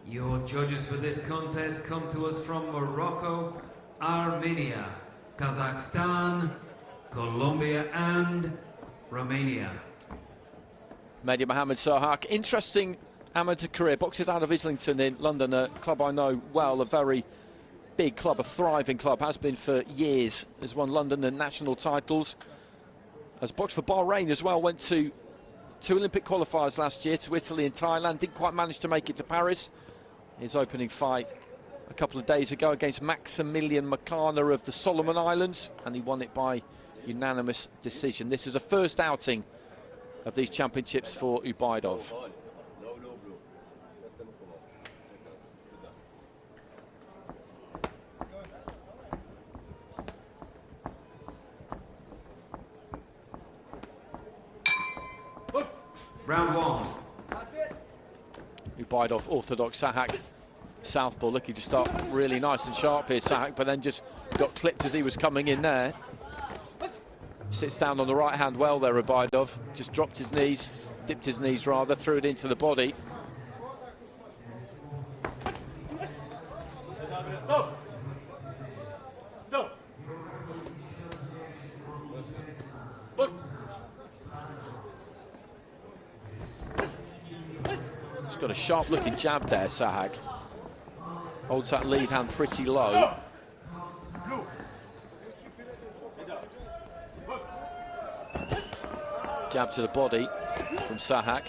Your judges for this contest come to us from Morocco, Armenia, Kazakhstan, Colombia and Romania. Mehdi Mohamad SAHAK, interesting amateur career. Boxes out of Islington in London, a club I know well, a very big club, a thriving club, has been for years. Has won London and national titles. Has boxed for Bahrain as well, went to 2 Olympic qualifiers last year, to Italy and Thailand. Didn't quite manage to make it to Paris. His opening fight a couple of days ago against Maximilian Makana of the Solomon Islands, and he won it by unanimous decision. This is a first outing of these championships for UBAIDOV. Round 1. UBAIDOV orthodox SAHAK southpaw, looking to start really nice and sharp here, SAHAK, but then just got clipped as he was coming in there. Sits down on the right hand well there, UBAIDOV. Just dropped his knees, dipped his knees rather, threw it into the body. He's got a sharp looking jab there, SAHAK. Holds that lead hand pretty low. Jab to the body from SAHAK,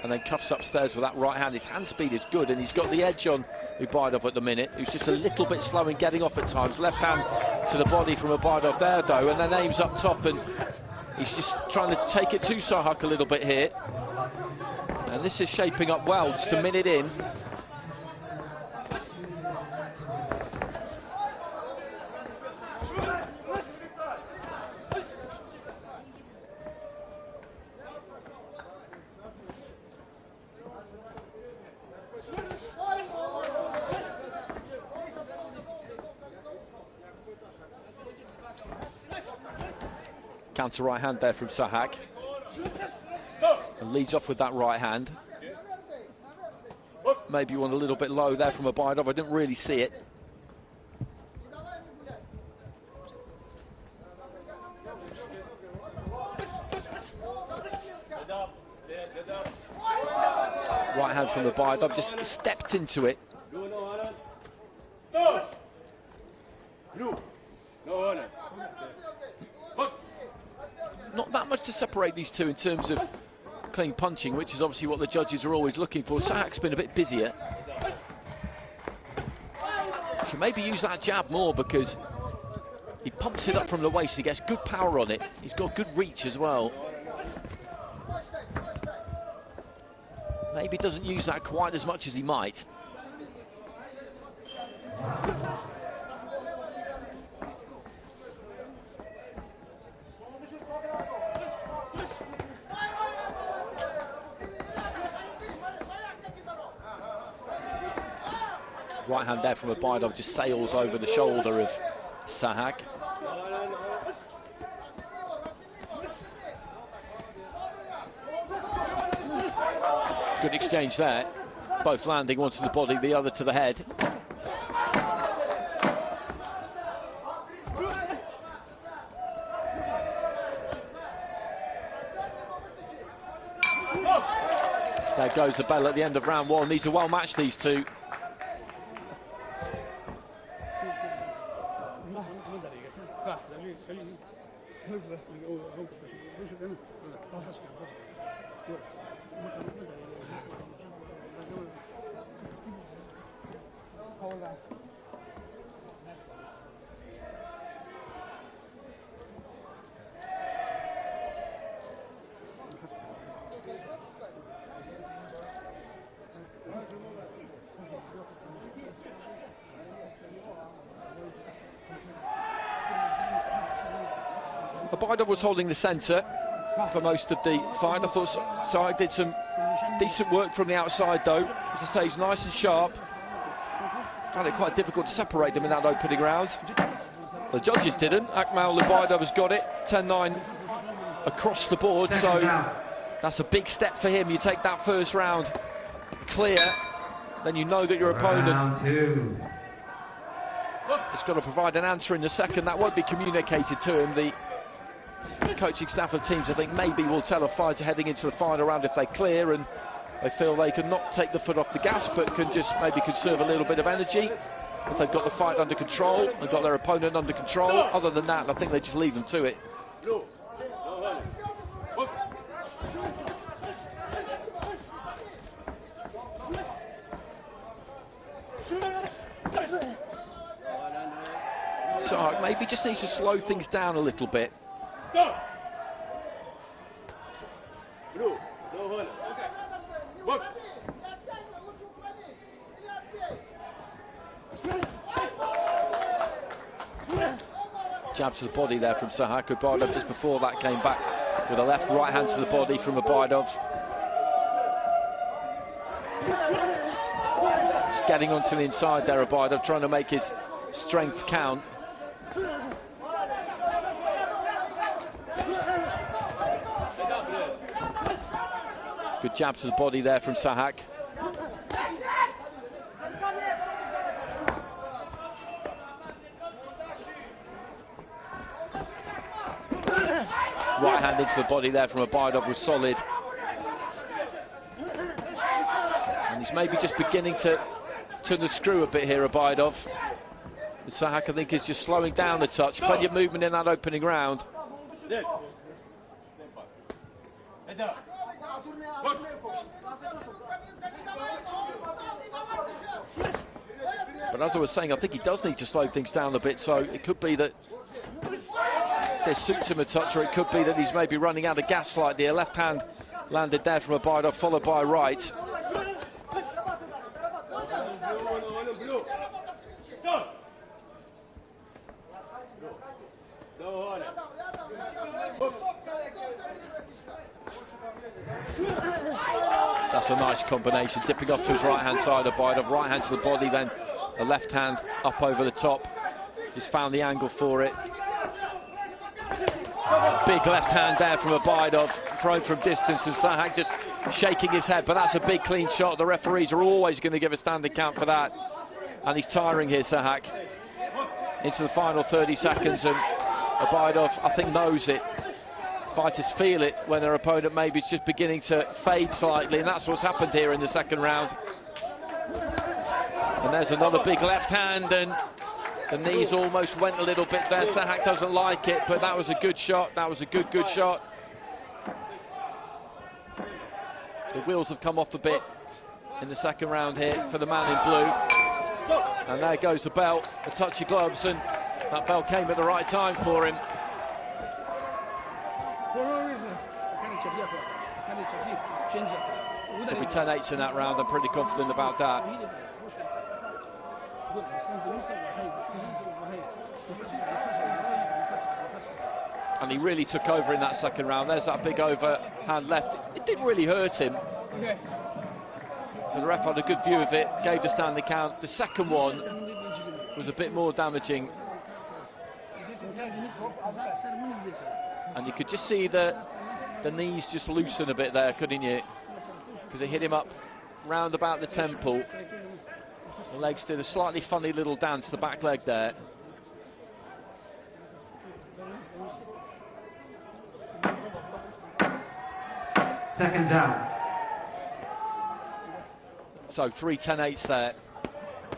and then cuffs upstairs with that right hand. His hand speed is good, and he's got the edge on UBAIDOV at the minute, who's just a little bit slow in getting off at times. Left hand to the body from UBAIDOV there, though, and then aims up top, and he's just trying to take it to SAHAK a little bit here. And this is shaping up well, just a minute in. Counter right hand there from SAHAK. And leads off with that right hand. Maybe one a little bit low there from UBAIDOV. I didn't really see it. Right hand from UBAIDOV, just stepped into it. Not that much to separate these two in terms of clean punching, which is obviously what the judges are always looking for. SAHAK's been a bit busier. Should maybe use that jab more, because he pumps it up from the waist. He gets good power on it. He's got good reach as well. Maybe doesn't use that quite as much as he might. Right hand there from UBAIDOV just sails over the shoulder of SAHAK. Good exchange there. Both landing, one to the body, the other to the head. There goes the bell at the end of round 1. These are well matched, these two. UBAIDOV was holding the centre for most of the fight. I thought SAHAK did some decent work from the outside, though. As I say, he's nice and sharp. Found it quite difficult to separate them in that opening round. The judges didn't. Akmal UBAIDOV has got it, 10-9 across the board, so that's a big step for him. You take that first round clear, then you know that your opponent Round 2. has got to provide an answer in the second. That won't be communicated to him. The coaching staff of teams, I think, maybe will tell a fighter heading into the final round if they clear and they feel they can not take the foot off the gas but can just maybe conserve a little bit of energy. If they've got the fight under control and got their opponent under control, other than that, I think they just leave them to it. SAHAK maybe just needs to slow things down a little bit. Jab to the body there from SAHAK. UBAIDOV just before that came back with a left right hand to the body from UBAIDOV. Just getting onto the inside there, UBAIDOV trying to make his strength count. Good jab to the body there from SAHAK. Right hand into the body there from UBAIDOV was solid. And he's maybe just beginning to turn the screw a bit here, UBAIDOV. SAHAK, I think, is just slowing down a touch. Plenty of movement in that opening round. But as I was saying, I think he does need to slow things down a bit, so it could be that this suits him a touch, or it could be that he's maybe running out of gas slightly. A left hand landed there from UBAIDOV, followed by a right. That's a nice combination, dipping off to his right-hand side of UBAIDOV, right hand to the body, then a left hand up over the top. He's found the angle for it. Big left hand there from UBAIDOV, thrown from distance, and SAHAK just shaking his head, but that's a big clean shot. The referees are always going to give a standing count for that. And he's tiring here, SAHAK. Into the final 30 seconds, and UBAIDOV, I think, knows it. Fighters feel it when their opponent maybe is just beginning to fade slightly, and that's what's happened here in the second round. And there's another big left hand, and the knees almost went a little bit there. SAHAK doesn't like it, but that was a good shot. That was a good shot. The wheels have come off a bit in the second round here for the man in blue. And there goes the belt, a touch of gloves, and that belt came at the right time for him. There'll be 10-8s in that round, I'm pretty confident about that. And he really took over in that second round. There's that big overhand left. It didn't really hurt him. So the ref had a good view of it, gave the standing count. The second one was a bit more damaging. And you could just see the knees just loosen a bit there, couldn't you? Because it hit him up round about the temple. The legs did a slightly funny little dance, the back leg there. Seconds out. So 3 10-8s there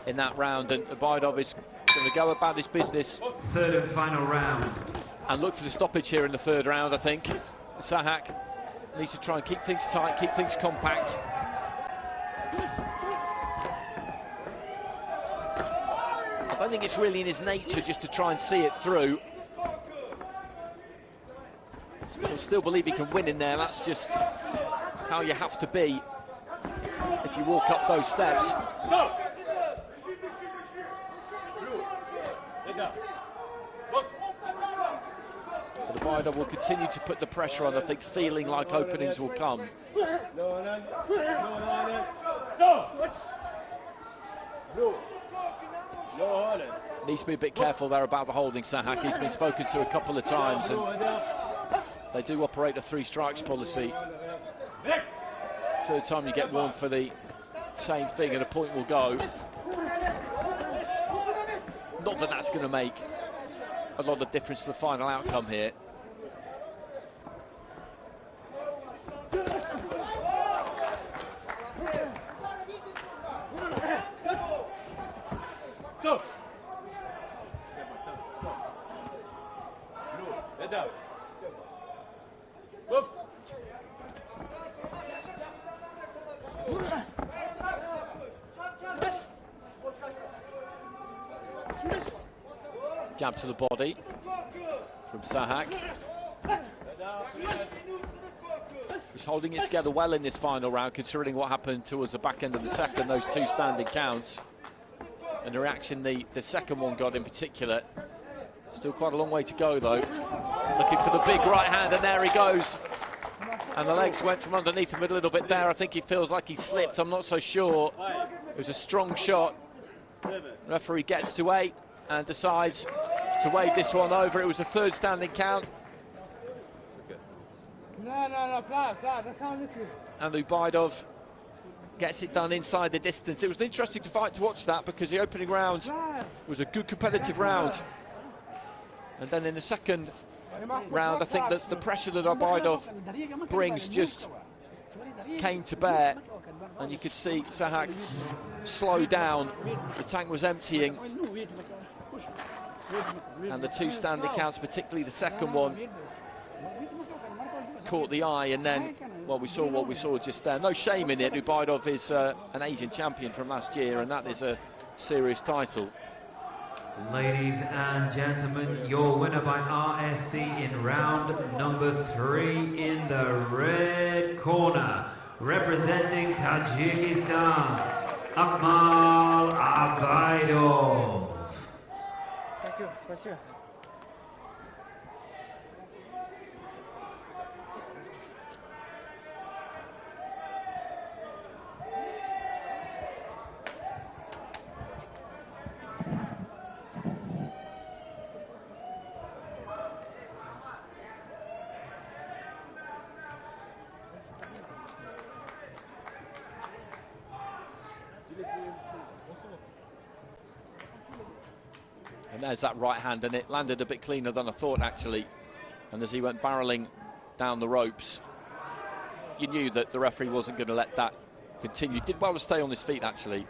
in that round, and UBAIDOV is going to go about his business. Third and final round. And look for the stoppage here in the third round, I think. SAHAK needs to try and keep things tight, keep things compact. I don't think it's really in his nature just to try and see it through. I still believe he can win in there. That's just how you have to be if you walk up those steps. But UBAIDOV will continue to put the pressure on, I think, feeling like openings will come. Needs to be a bit careful there about the holding, SAHAK. He's been spoken to a couple of times, and they do operate a 3 strikes policy. Third time you get warned for the exact same thing and a point will go. Not that that's going to make a lot of difference to the final outcome here. Jab to the body from SAHAK. He's holding it together well in this final round, considering what happened towards the back end of the second, those two standing counts. And the reaction the second one got in particular. Still quite a long way to go, though. Looking for the big right hand, and there he goes. And the legs went from underneath him a little bit there. I think he feels like he slipped. I'm not so sure. It was a strong shot. The referee gets to 8 and decides to wave this one over. It was a third standing count. And UBAIDOV gets it done inside the distance. It was an interesting fight to watch that, because the opening round was a good competitive round. And then in the second round, I think that the pressure that UBAIDOV brings just came to bear. And you could see SAHAK slow down. The tank was emptying. And the two standing counts, particularly the second one, caught the eye. And then, well, we saw what we saw just there. No shame in it. UBAIDOV is an Asian champion from last year, and that is a serious title. Ladies and gentlemen, your winner by RSC in round number 3 in the red corner, representing Tajikistan, Akmal UBAIDOV. Thank you. Спасибо. And there's that right hand, and it landed a bit cleaner than I thought, actually. And as he went barreling down the ropes, you knew that the referee wasn't going to let that continue. Did well to stay on his feet, actually.